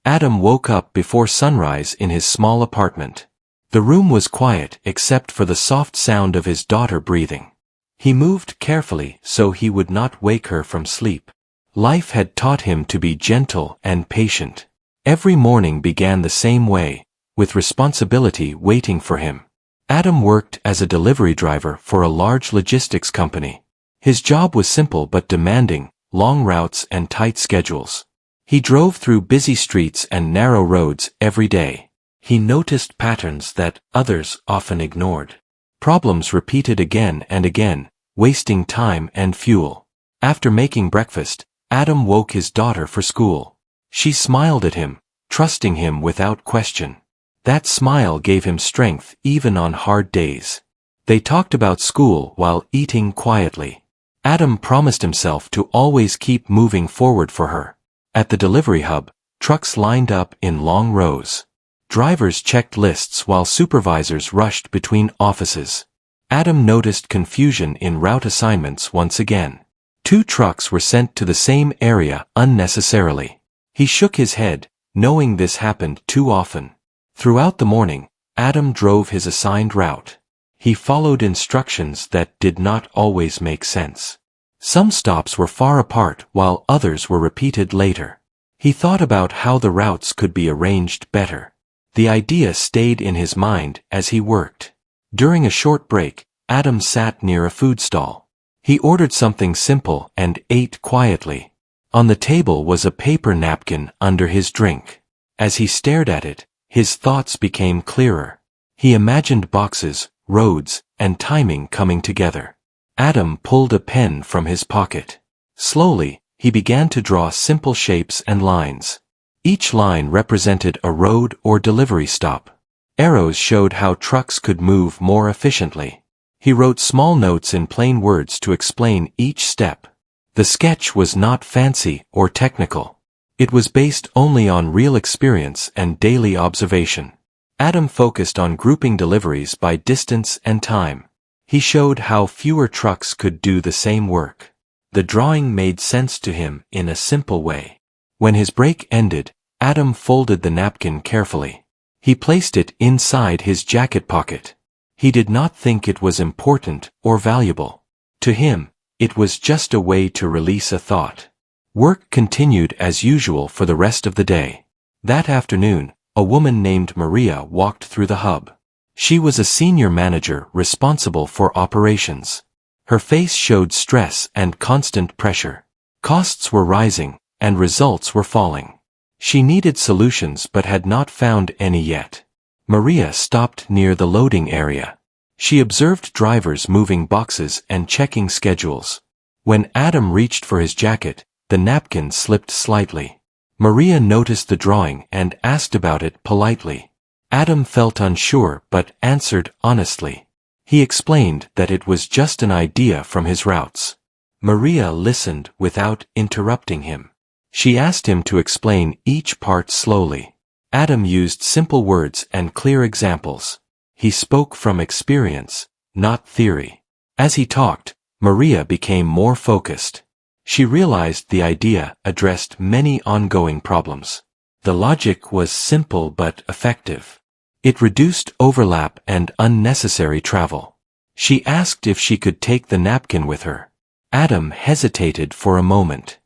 Adam woke up before sunrise in his small apartment. The room was quiet except for the soft sound of his daughter breathing. He moved carefully so he would not wake her from sleep. Life had taught him to be gentle and patient. Every morning began the same way, with responsibility waiting for him. Adam worked as a delivery driver for a large logistics company. His job was simple but demanding, long routes and tight schedules. He drove through busy streets and narrow roads every day. He noticed patterns that others often ignored. Problems repeated again and again, wasting time and fuel. After making breakfast, Adam woke his daughter for school. She smiled at him, trusting him without question. That smile gave him strength even on hard days. They talked about school while eating quietly. Adam promised himself to always keep moving forward for her. At the delivery hub, trucks lined up in long rows. Drivers checked lists while supervisors rushed between offices. Adam noticed confusion in route assignments once again. 2 trucks were sent to the same area unnecessarily. He shook his head, knowing this happened too often. Throughout the morning, Adam drove his assigned route. He followed instructions that did not always make sense. Some stops were far apart while others were repeated later. He thought about how the routes could be arranged better. The idea stayed in his mind as he worked. During a short break, Adam sat near a food stall. He ordered something simple and ate quietly. On the table was a paper napkin under his drink. As he stared at it, his thoughts became clearer. He imagined boxes, roads, and timing coming together. Adam pulled a pen from his pocket. Slowly, he began to draw simple shapes and lines. Each line represented a road or delivery stop. Arrows showed how trucks could move more efficiently. He wrote small notes in plain words to explain each step. The sketch was not fancy or technical. It was based only on real experience and daily observation. Adam focused on grouping deliveries by distance and time. He showed how fewer trucks could do the same work. The drawing made sense to him in a simple way. When his break ended, Adam folded the napkin carefully. He placed it inside his jacket pocket. He did not think it was important or valuable. To him, it was just a way to release a thought. Work continued as usual for the rest of the day. That afternoon, a woman named Maria walked through the hub. She was a senior manager responsible for operations. Her face showed stress and constant pressure. Costs were rising, and results were falling. She needed solutions but had not found any yet. Maria stopped near the loading area. She observed drivers moving boxes and checking schedules. When Adam reached for his jacket, the napkin slipped slightly. Maria noticed the drawing and asked about it politely. Adam felt unsure but answered honestly. He explained that it was just an idea from his routes. Maria listened without interrupting him. She asked him to explain each part slowly. Adam used simple words and clear examples. He spoke from experience, not theory. As he talked, Maria became more focused. She realized the idea addressed many ongoing problems. The logic was simple but effective. It reduced overlap and unnecessary travel. She asked if she could take the napkin with her. Adam hesitated for a moment.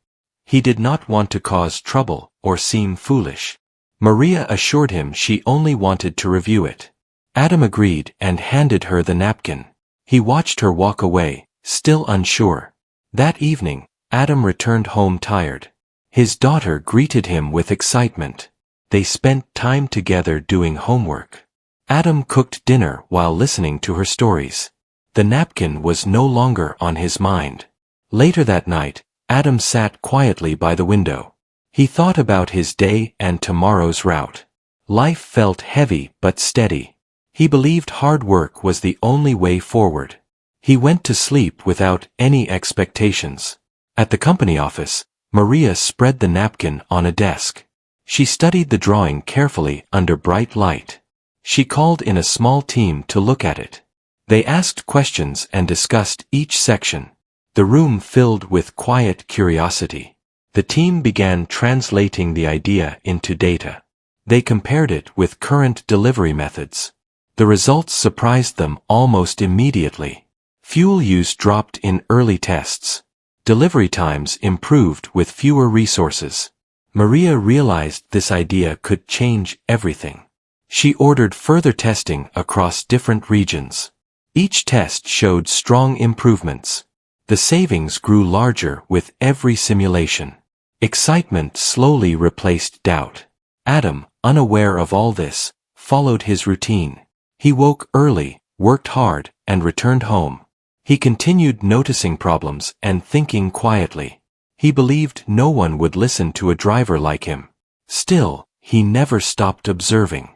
He did not want to cause trouble or seem foolish. Maria assured him she only wanted to review it. Adam agreed and handed her the napkin. He watched her walk away, still unsure. That evening, Adam returned home tired. His daughter greeted him with excitement. They spent time together doing homework. Adam cooked dinner while listening to her stories. The napkin was no longer on his mind. Later that night, Adam sat quietly by the window. He thought about his day and tomorrow's route. Life felt heavy but steady. He believed hard work was the only way forward. He went to sleep without any expectations. At the company office, Maria spread the napkin on a desk. She studied the drawing carefully under bright light. She called in a small team to look at it. They asked questions and discussed each section. The room filled with quiet curiosity. The team began translating the idea into data. They compared it with current delivery methods. The results surprised them almost immediately. Fuel use dropped in early tests. Delivery times improved with fewer resources. Maria realized this idea could change everything. She ordered further testing across different regions. Each test showed strong improvements. The savings grew larger with every simulation. Excitement slowly replaced doubt. Adam, unaware of all this, followed his routine. He woke early, worked hard, and returned home. He continued noticing problems and thinking quietly. He believed no one would listen to a driver like him. Still, he never stopped observing.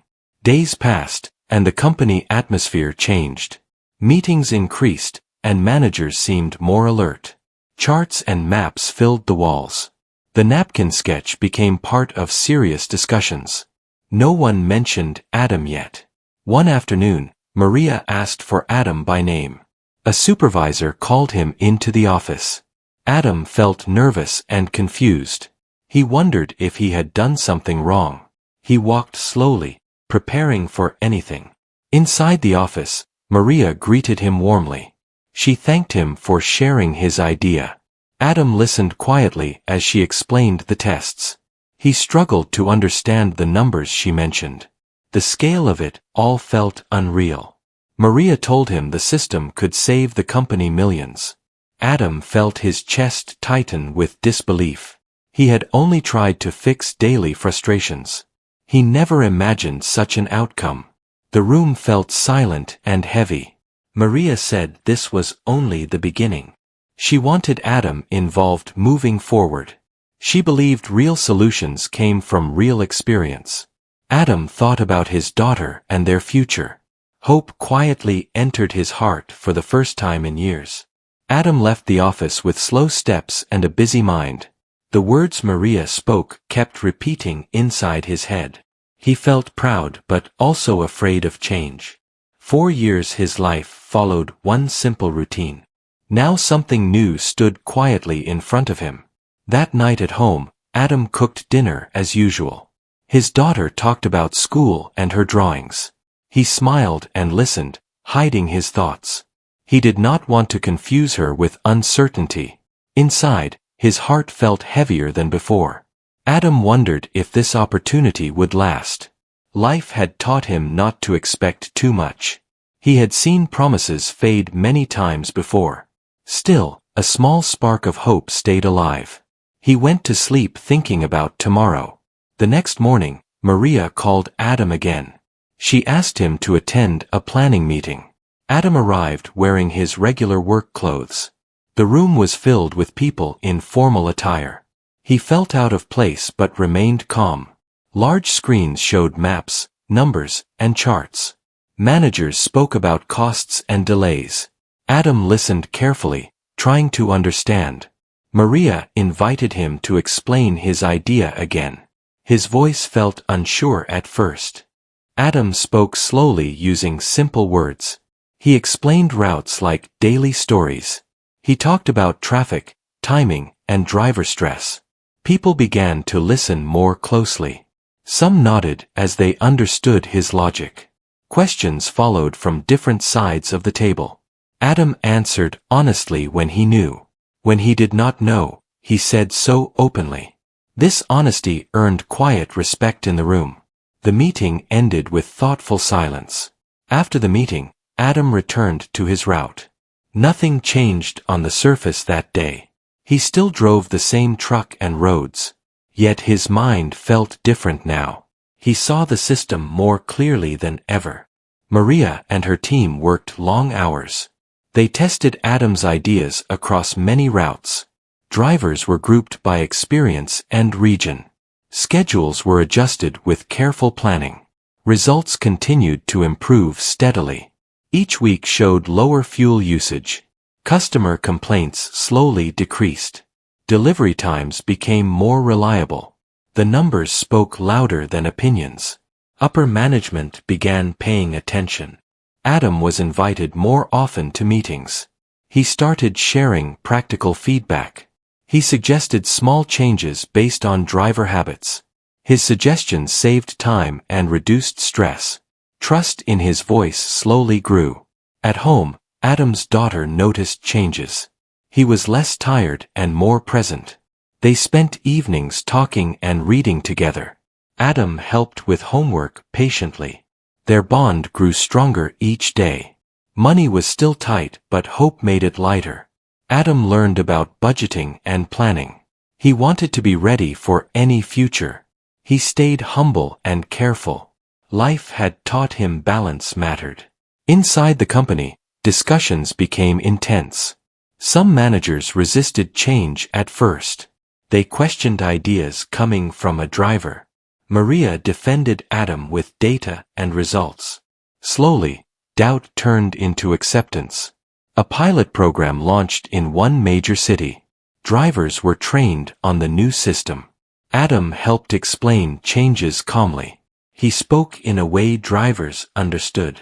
Days passed, and the company atmosphere changed. Meetings increased, and managers seemed more alert. Charts and maps filled the walls. The napkin sketch became part of serious discussions. No one mentioned Adam yet. One afternoon, Maria asked for Adam by name. A supervisor called him into the office. Adam felt nervous and confused. He wondered if he had done something wrong. He walked slowly, preparing for anything. Inside the office, Maria greeted him warmly. She thanked him for sharing his idea. Adam listened quietly as she explained the tests. He struggled to understand the numbers she mentioned. The scale of it all felt unreal. Maria told him the system could save the company millions. Adam felt his chest tighten with disbelief. He had only tried to fix daily frustrations. He never imagined such an outcome. The room felt silent and heavy. Maria said this was only the beginning. She wanted Adam involved moving forward. She believed real solutions came from real experience. Adam thought about his daughter and their future. Hope quietly entered his heart for the first time in years. Adam left the office with slow steps and a busy mind. The words Maria spoke kept repeating inside his head. He felt proud but also afraid of change. 4 years his life followed one simple routine. Now something new stood quietly in front of him. That night at home, Adam cooked dinner as usual. His daughter talked about school and her drawings. He smiled and listened, hiding his thoughts. He did not want to confuse her with uncertainty. Inside, his heart felt heavier than before. Adam wondered if this opportunity would last. Life had taught him not to expect too much. He had seen promises fade many times before. Still, a small spark of hope stayed alive. He went to sleep thinking about tomorrow. The next morning, Maria called Adam again. She asked him to attend a planning meeting. Adam arrived wearing his regular work clothes. The room was filled with people in formal attire. He felt out of place but remained calm. Large screens showed maps, numbers, and charts. Managers spoke about costs and delays. Adam listened carefully, trying to understand. Maria invited him to explain his idea again. His voice felt unsure at first. Adam spoke slowly using simple words. He explained routes like daily stories. He talked about traffic, timing, and driver stress. People began to listen more closely. Some nodded as they understood his logic. Questions followed from different sides of the table. Adam answered honestly when he knew. When he did not know, he said so openly. This honesty earned quiet respect in the room. The meeting ended with thoughtful silence. After the meeting, Adam returned to his route. Nothing changed on the surface that day. He still drove the same truck and roads. Yet his mind felt different now. He saw the system more clearly than ever. Maria and her team worked long hours. They tested Adam's ideas across many routes. Drivers were grouped by experience and region. Schedules were adjusted with careful planning. Results continued to improve steadily. Each week showed lower fuel usage. Customer complaints slowly decreased. Delivery times became more reliable. The numbers spoke louder than opinions. Upper management began paying attention. Adam was invited more often to meetings. He started sharing practical feedback. He suggested small changes based on driver habits. His suggestions saved time and reduced stress. Trust in his voice slowly grew. At home, Adam's daughter noticed changes. He was less tired and more present. They spent evenings talking and reading together. Adam helped with homework patiently. Their bond grew stronger each day. Money was still tight, but hope made it lighter. Adam learned about budgeting and planning. He wanted to be ready for any future. He stayed humble and careful. Life had taught him balance mattered. Inside the company, discussions became intense. Some managers resisted change at first. They questioned ideas coming from a driver. Maria defended Adam with data and results. Slowly, doubt turned into acceptance. A pilot program launched in one major city. Drivers were trained on the new system. Adam helped explain changes calmly. He spoke in a way drivers understood.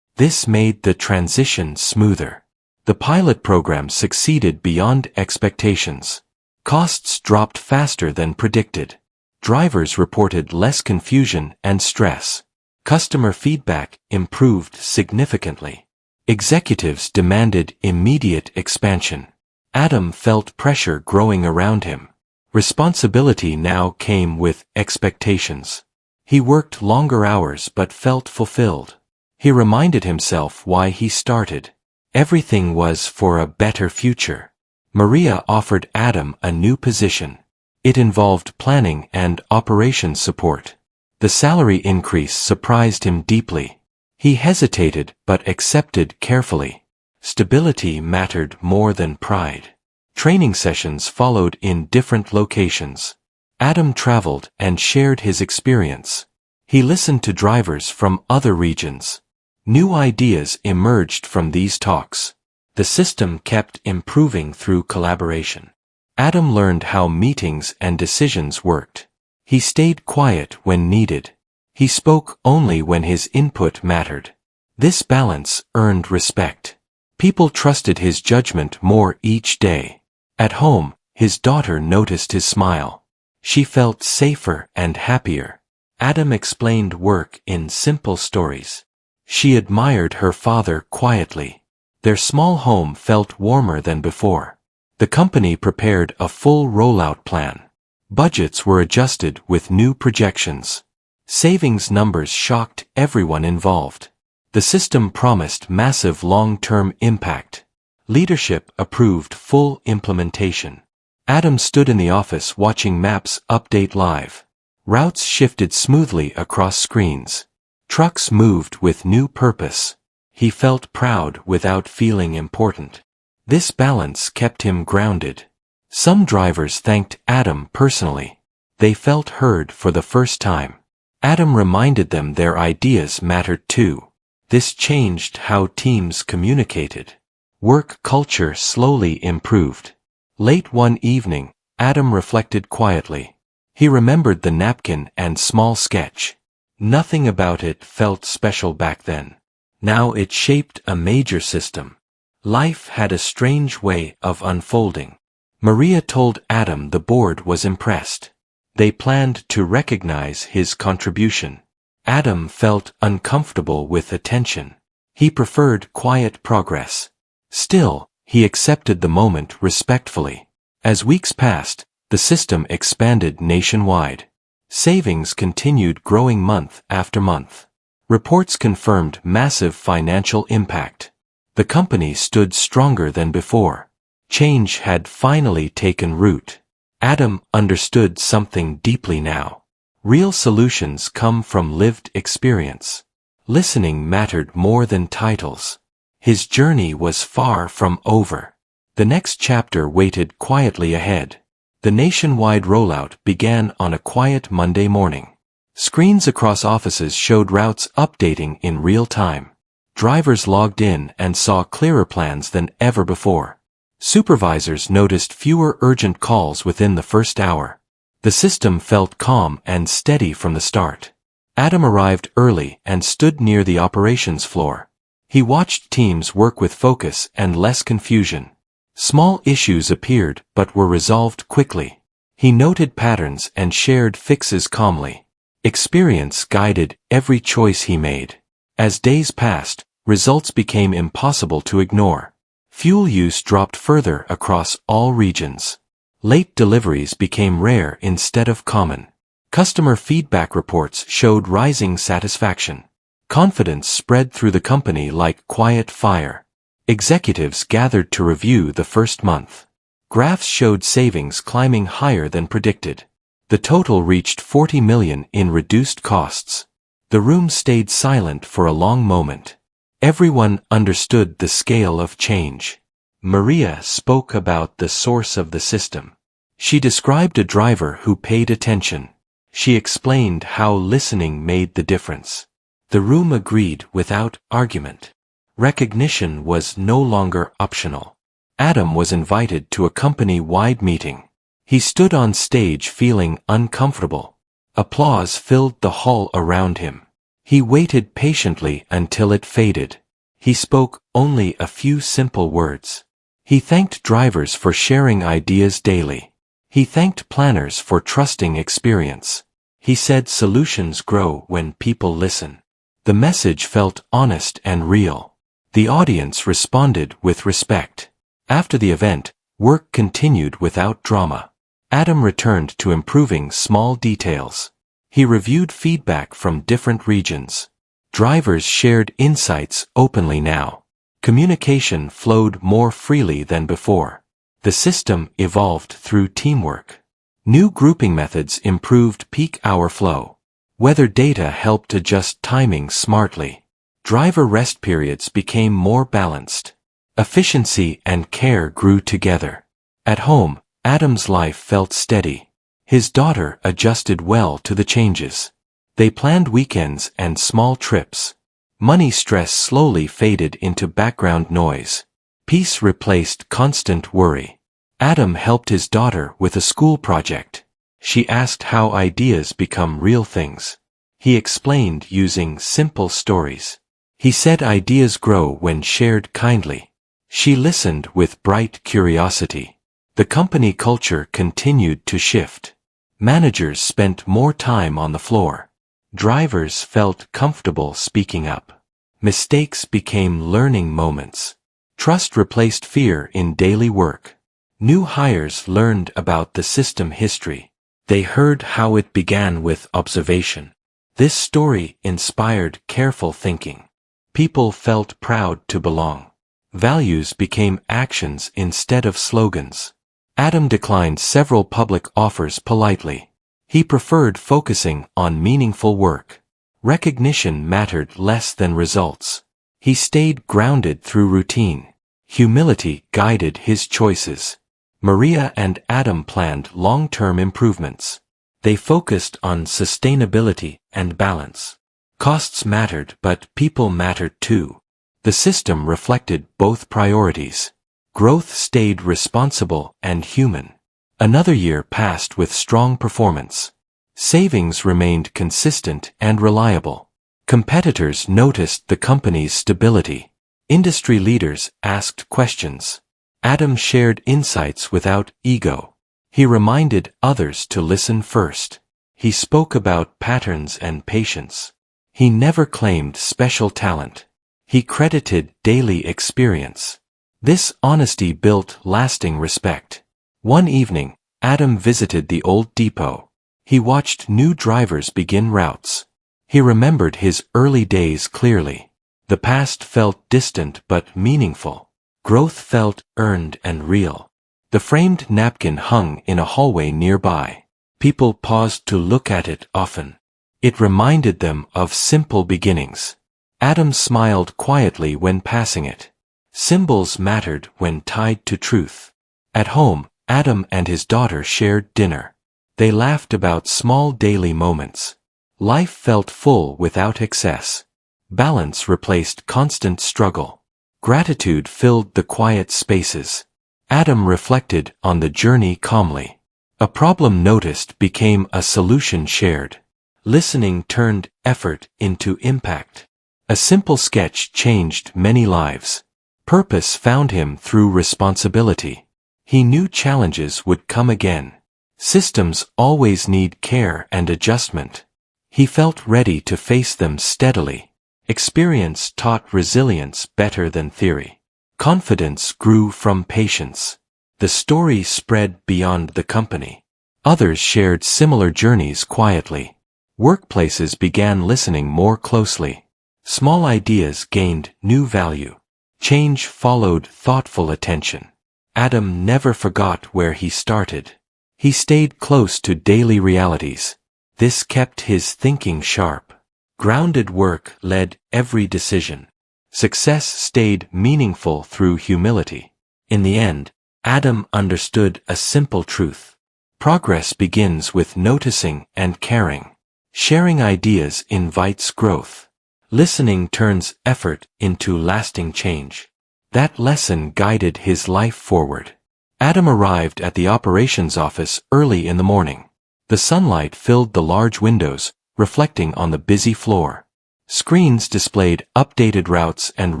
This made the transition smoother. The pilot program succeeded beyond expectations. Costs dropped faster than predicted. Drivers reported less confusion and stress. Customer feedback improved significantly. Executives demanded immediate expansion. Adam felt pressure growing around him. Responsibility now came with expectations. He worked longer hours but felt fulfilled. He reminded himself why he started. Everything was for a better future. Maria offered Adam a new position. It involved planning and operations support. The salary increase surprised him deeply. He hesitated but accepted carefully. Stability mattered more than pride. Training sessions followed in different locations. Adam traveled and shared his experience. He listened to drivers from other regions. New ideas emerged from these talks. The system kept improving through collaboration. Adam learned how meetings and decisions worked. He stayed quiet when needed. He spoke only when his input mattered. This balance earned respect. People trusted his judgment more each day. At home, his daughter noticed his smile. She felt safer and happier. Adam explained work in simple stories. She admired her father quietly. Their small home felt warmer than before. The company prepared a full rollout plan. Budgets were adjusted with new projections. Savings numbers shocked everyone involved. The system promised massive long-term impact. Leadership approved full implementation. Adam stood in the office watching maps update live. Routes shifted smoothly across screens. Trucks moved with new purpose. He felt proud without feeling important. This balance kept him grounded. Some drivers thanked Adam personally. They felt heard for the first time. Adam reminded them their ideas mattered too. This changed how teams communicated. Work culture slowly improved. Late one evening, Adam reflected quietly. He remembered the napkin and small sketch. Nothing about it felt special back then. Now it shaped a major system. Life had a strange way of unfolding. Maria told Adam the board was impressed. They planned to recognize his contribution. Adam felt uncomfortable with attention. He preferred quiet progress. Still, he accepted the moment respectfully. As weeks passed, the system expanded nationwide. Savings continued growing month after month. Reports confirmed massive financial impact. The company stood stronger than before. Change had finally taken root. Adam understood something deeply now. Real solutions come from lived experience. Listening mattered more than titles. His journey was far from over. The next chapter waited quietly ahead. The nationwide rollout began on a quiet Monday morning. Screens across offices showed routes updating in real time. Drivers logged in and saw clearer plans than ever before. Supervisors noticed fewer urgent calls within the first hour. The system felt calm and steady from the start. Adam arrived early and stood near the operations floor. He watched teams work with focus and less confusion. Small issues appeared but were resolved quickly. He noted patterns and shared fixes calmly. Experience guided every choice he made. As days passed, results became impossible to ignore. Fuel use dropped further across all regions. Late deliveries became rare instead of common. Customer feedback reports showed rising satisfaction. Confidence spread through the company like quiet fire. Executives gathered to review the first month. Graphs showed savings climbing higher than predicted. The total reached 40 million in reduced costs. The room stayed silent for a long moment. Everyone understood the scale of change. Maria spoke about the source of the system. She described a driver who paid attention. She explained how listening made the difference. The room agreed without argument. Recognition was no longer optional. Adam was invited to a company-wide meeting. He stood on stage feeling uncomfortable. Applause filled the hall around him. He waited patiently until it faded. He spoke only a few simple words. He thanked drivers for sharing ideas daily. He thanked planners for trusting experience. He said solutions grow when people listen. The message felt honest and real. The audience responded with respect. After the event, work continued without drama. Adam returned to improving small details. He reviewed feedback from different regions. Drivers shared insights openly now. Communication flowed more freely than before. The system evolved through teamwork. New grouping methods improved peak hour flow. Weather data helped adjust timing smartly. Driver rest periods became more balanced. Efficiency and care grew together. At home, Adam's life felt steady. His daughter adjusted well to the changes. They planned weekends and small trips. Money stress slowly faded into background noise. Peace replaced constant worry. Adam helped his daughter with a school project. She asked how ideas become real things. He explained using simple stories. He said ideas grow when shared kindly. She listened with bright curiosity. The company culture continued to shift. Managers spent more time on the floor. Drivers felt comfortable speaking up. Mistakes became learning moments. Trust replaced fear in daily work. New hires learned about the system history. They heard how it began with observation. This story inspired careful thinking. People felt proud to belong. Values became actions instead of slogans. Adam declined several public offers politely. He preferred focusing on meaningful work. Recognition mattered less than results. He stayed grounded through routine. Humility guided his choices. Maria and Adam planned long-term improvements. They focused on sustainability and balance. Costs mattered, but people mattered too. The system reflected both priorities. Growth stayed responsible and human. Another year passed with strong performance. Savings remained consistent and reliable. Competitors noticed the company's stability. Industry leaders asked questions. Adam shared insights without ego. He reminded others to listen first. He spoke about patterns and patience. He never claimed special talent. He credited daily experience. This honesty built lasting respect. One evening, Adam visited the old depot. He watched new drivers begin routes. He remembered his early days clearly. The past felt distant but meaningful. Growth felt earned and real. The framed napkin hung in a hallway nearby. People paused to look at it often. It reminded them of simple beginnings. Adam smiled quietly when passing it. Symbols mattered when tied to truth. At home, Adam and his daughter shared dinner. They laughed about small daily moments. Life felt full without excess. Balance replaced constant struggle. Gratitude filled the quiet spaces. Adam reflected on the journey calmly. A problem noticed became a solution shared. Listening turned effort into impact. A simple sketch changed many lives. Purpose found him through responsibility. He knew challenges would come again. Systems always need care and adjustment. He felt ready to face them steadily. Experience taught resilience better than theory. Confidence grew from patience. The story spread beyond the company. Others shared similar journeys quietly. Workplaces began listening more closely. Small ideas gained new value. Change followed thoughtful attention. Adam never forgot where he started. He stayed close to daily realities. This kept his thinking sharp. Grounded work led every decision. Success stayed meaningful through humility. In the end, Adam understood a simple truth. Progress begins with noticing and caring. Sharing ideas invites growth. Listening turns effort into lasting change. That lesson guided his life forward. Adam arrived at the operations office early in the morning. The sunlight filled the large windows, reflecting on the busy floor. Screens displayed updated routes and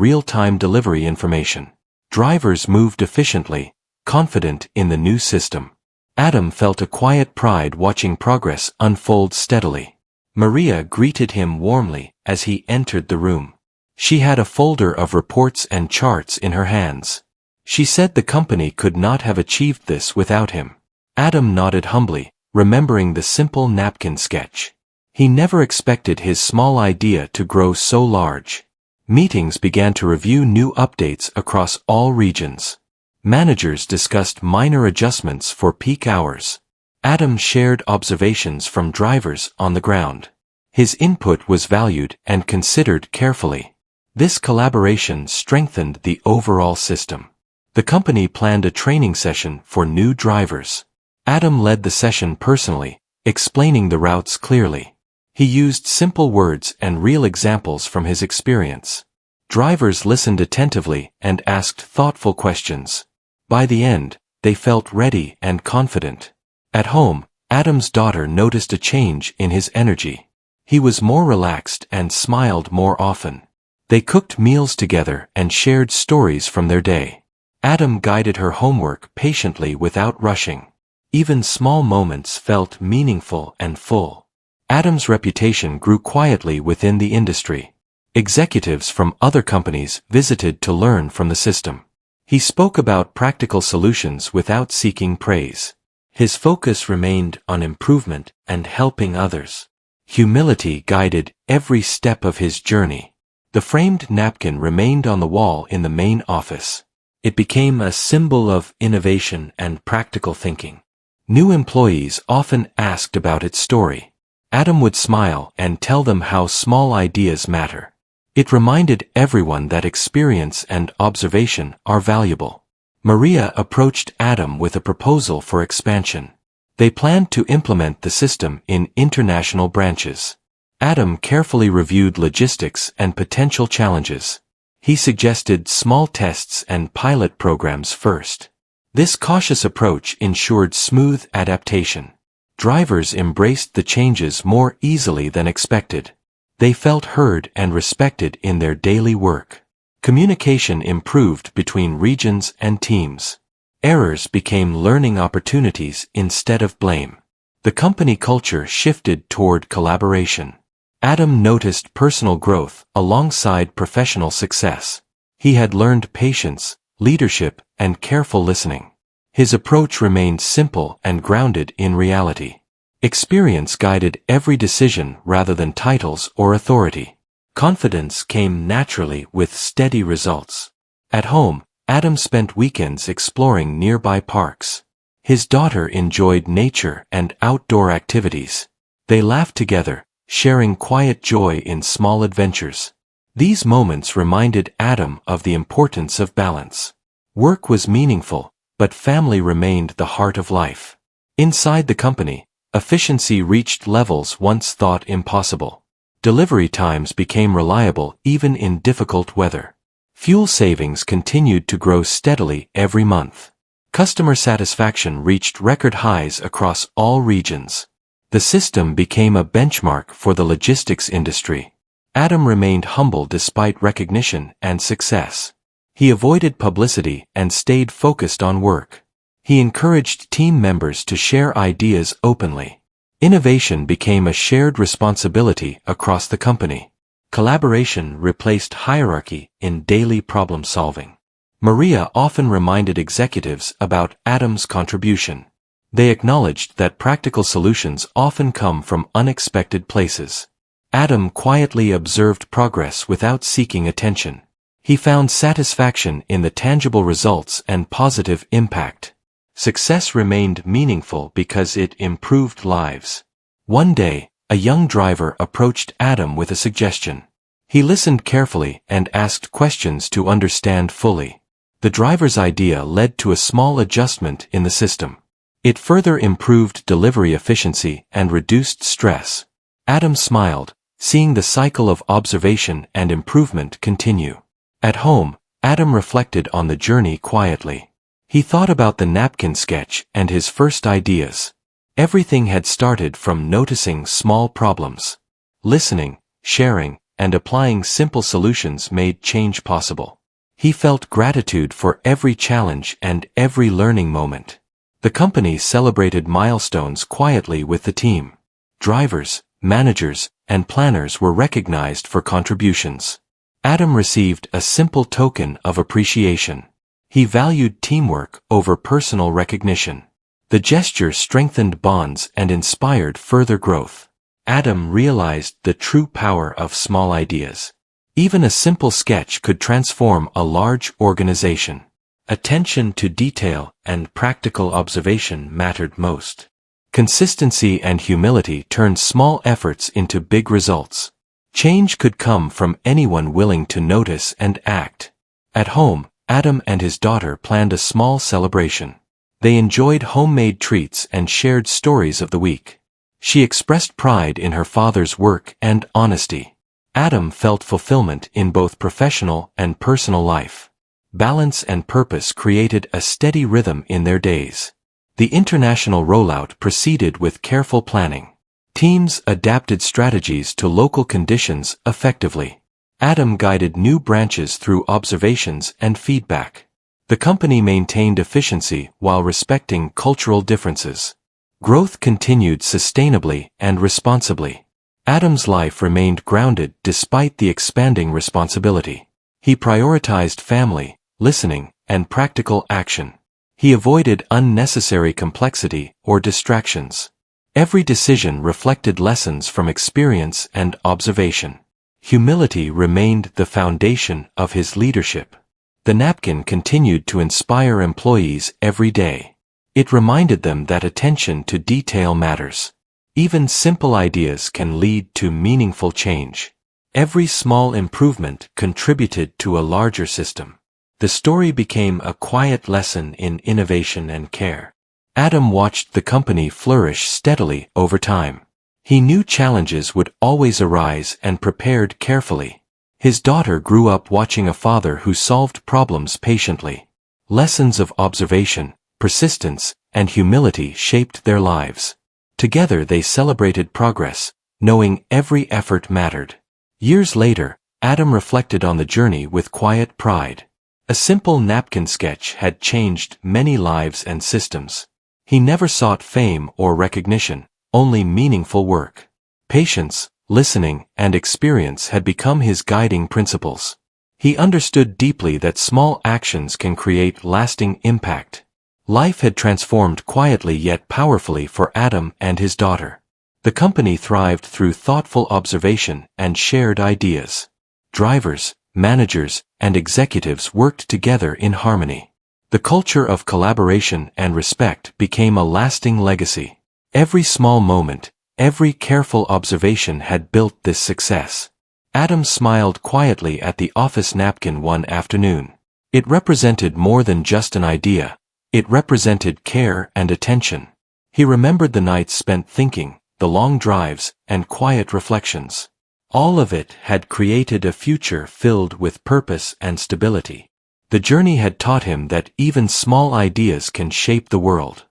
real-time delivery information. Drivers moved efficiently, confident in the new system. Adam felt a quiet pride watching progress unfold steadily. Maria greeted him warmly as he entered the room. She had a folder of reports and charts in her hands. She said the company could not have achieved this without him. Adam nodded humbly, remembering the simple napkin sketch. He never expected his small idea to grow so large. Meetings began to review new updates across all regions. Managers discussed minor adjustments for peak hours. Adam shared observations from drivers on the ground. His input was valued and considered carefully. This collaboration strengthened the overall system. The company planned a training session for new drivers. Adam led the session personally, explaining the routes clearly. He used simple words and real examples from his experience. Drivers listened attentively and asked thoughtful questions. By the end, they felt ready and confident. At home, Adam's daughter noticed a change in his energy. He was more relaxed and smiled more often. They cooked meals together and shared stories from their day. Adam guided her homework patiently without rushing. Even small moments felt meaningful and full. Adam's reputation grew quietly within the industry. Executives from other companies visited to learn from the system. He spoke about practical solutions without seeking praise. His focus remained on improvement and helping others. Humility guided every step of his journey. The framed napkin remained on the wall in the main office. It became a symbol of innovation and practical thinking. New employees often asked about its story. Adam would smile and tell them how small ideas matter. It reminded everyone that experience and observation are valuable. Maria approached Adam with a proposal for expansion. They planned to implement the system in international branches. Adam carefully reviewed logistics and potential challenges. He suggested small tests and pilot programs first. This cautious approach ensured smooth adaptation. Drivers embraced the changes more easily than expected. They felt heard and respected in their daily work. Communication improved between regions and teams. Errors became learning opportunities instead of blame. The company culture shifted toward collaboration. Adam noticed personal growth alongside professional success. He had learned patience, leadership, and careful listening. His approach remained simple and grounded in reality. Experience guided every decision rather than titles or authority. Confidence came naturally with steady results. At home, Adam spent weekends exploring nearby parks. His daughter enjoyed nature and outdoor activities. They laughed together, sharing quiet joy in small adventures. These moments reminded Adam of the importance of balance. Work was meaningful, but family remained the heart of life. Inside the company, efficiency reached levels once thought impossible. Delivery times became reliable even in difficult weather. Fuel savings continued to grow steadily every month. Customer satisfaction reached record highs across all regions. The system became a benchmark for the logistics industry. Adam remained humble despite recognition and success. He avoided publicity and stayed focused on work. He encouraged team members to share ideas openly. Innovation became a shared responsibility across the company. Collaboration replaced hierarchy in daily problem-solving. Maria often reminded executives about Adam's contribution. They acknowledged that practical solutions often come from unexpected places. Adam quietly observed progress without seeking attention. He found satisfaction in the tangible results and positive impact. Success remained meaningful because it improved lives. One day, a young driver approached Adam with a suggestion. He listened carefully and asked questions to understand fully. The driver's idea led to a small adjustment in the system. It further improved delivery efficiency and reduced stress. Adam smiled, seeing the cycle of observation and improvement continue. At home, Adam reflected on the journey quietly. He thought about the napkin sketch and his first ideas. Everything had started from noticing small problems. Listening, sharing, and applying simple solutions made change possible. He felt gratitude for every challenge and every learning moment. The company celebrated milestones quietly with the team. Drivers, managers, and planners were recognized for contributions. Adam received a simple token of appreciation. He valued teamwork over personal recognition. The gesture strengthened bonds and inspired further growth. Adam realized the true power of small ideas. Even a simple sketch could transform a large organization. Attention to detail and practical observation mattered most. Consistency and humility turned small efforts into big results. Change could come from anyone willing to notice and act. At home, Adam and his daughter planned a small celebration. They enjoyed homemade treats and shared stories of the week. She expressed pride in her father's work and honesty. Adam felt fulfillment in both professional and personal life. Balance and purpose created a steady rhythm in their days. The international rollout proceeded with careful planning. Teams adapted strategies to local conditions effectively. Adam guided new branches through observations and feedback. The company maintained efficiency while respecting cultural differences. Growth continued sustainably and responsibly. Adam's life remained grounded despite the expanding responsibility. He prioritized family, listening, and practical action. He avoided unnecessary complexity or distractions. Every decision reflected lessons from experience and observation. Humility remained the foundation of his leadership. The napkin continued to inspire employees every day. It reminded them that attention to detail matters. Even simple ideas can lead to meaningful change. Every small improvement contributed to a larger system. The story became a quiet lesson in innovation and care. Adam watched the company flourish steadily over time. He knew challenges would always arise and prepared carefully. His daughter grew up watching a father who solved problems patiently. Lessons of observation, persistence, and humility shaped their lives. Together they celebrated progress, knowing every effort mattered. Years later, Adam reflected on the journey with quiet pride. A simple napkin sketch had changed many lives and systems. He never sought fame or recognition, only meaningful work. Patience, listening, and experience had become his guiding principles. He understood deeply that small actions can create lasting impact. Life had transformed quietly yet powerfully for Adam and his daughter. The company thrived through thoughtful observation and shared ideas. Drivers, managers, and executives worked together in harmony. The culture of collaboration and respect became a lasting legacy. Every small moment, every careful observation had built this success. Adam smiled quietly at the office napkin one afternoon. It represented more than just an idea. It represented care and attention. He remembered the nights spent thinking, the long drives, and quiet reflections. All of it had created a future filled with purpose and stability. The journey had taught him that even small ideas can shape the world.